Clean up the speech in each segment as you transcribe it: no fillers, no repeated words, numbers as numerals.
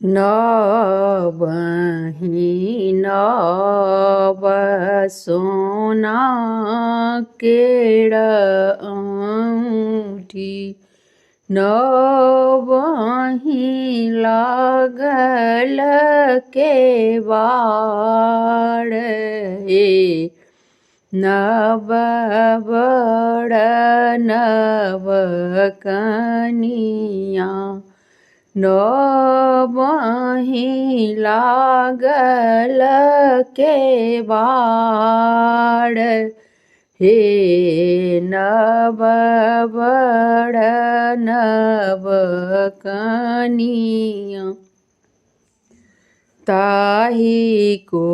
नवहि नव सोना केड़ औँठी नवहि लागल केवाड़ हे नव बड़ नव कनिया नवहि लागल केवाड़ हे नव बड़ नव कनिया ताहि को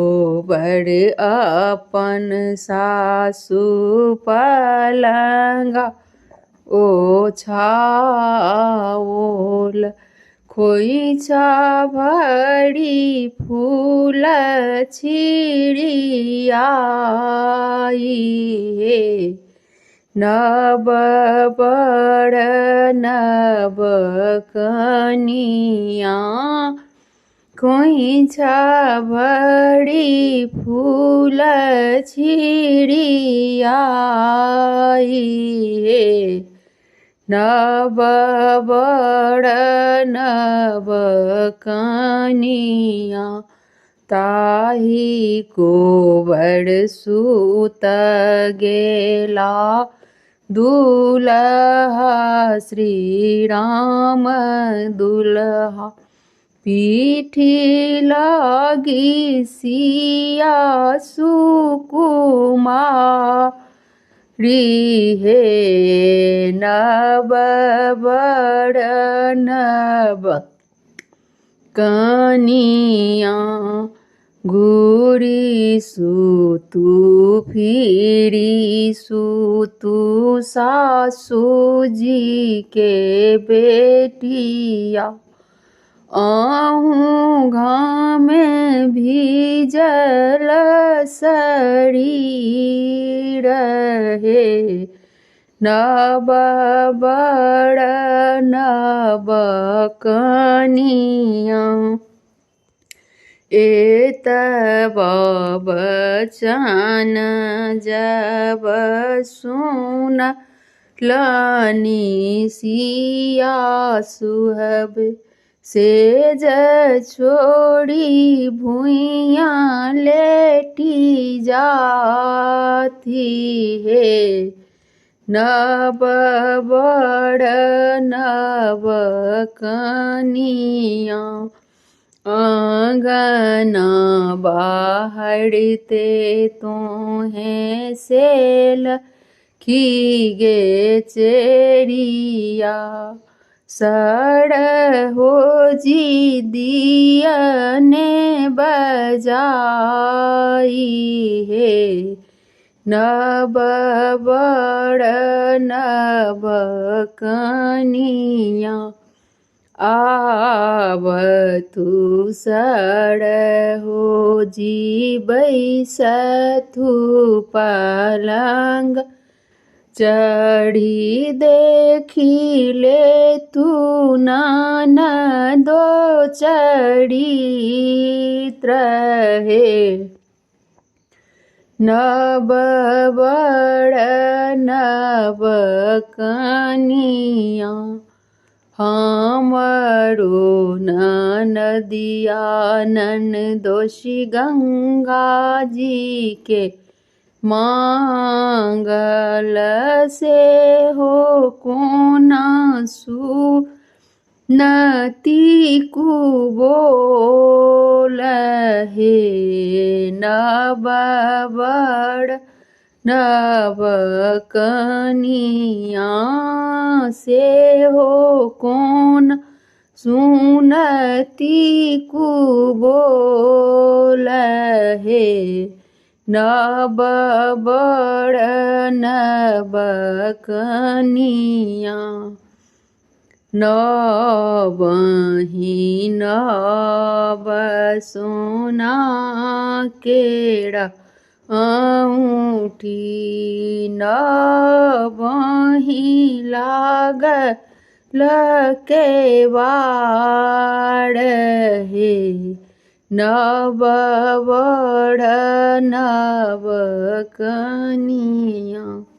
बड़ अपन सासु पलंगा ओछाओल खोइछा भरी फूल छिड़ियाई हे नव बड़ नव कनिया खोइछा भरी फूल छिड़ियाई हे नव बड़ नव कनिया ताहि को बड़ सूत गेला दुल्हा श्री राम दुल्हा पीठी लागी सिया सुकुमारी हे नव बड़ नव कनिया घूरी सुतु फिरी सुतु सासू जी के बेटिया आहूँ घामे भीजल शरीर हे नव बड़ नव कनिया एतब बचन जब सुनलनि सिया सुहब सेज छोड़ी भुइयाँ लेटी जाती हे नव बड़ नव कनिया आंगना बाहरते तोहें सेल खीगे चेरिया सड़ हो जी दियने बजाई हे नव बड़ नव कनिया आब तू सड़ हो जी बैसथु पलंग चढ़ी देखी ले तू ननदो चरित्र हे नव बड़ नव कनिया हमरो ननदिया ननदोषी गंगा जी के मांगल से हो कोना सुनती कुबोल हे नव बड़ नव कनिया से हो कौन सुनती कुबोल हे नव बड़ नव कनिया नवहि नव सोना केड़ा औँठी नवहि लागल केवाड़ नव वड़ नव कनिया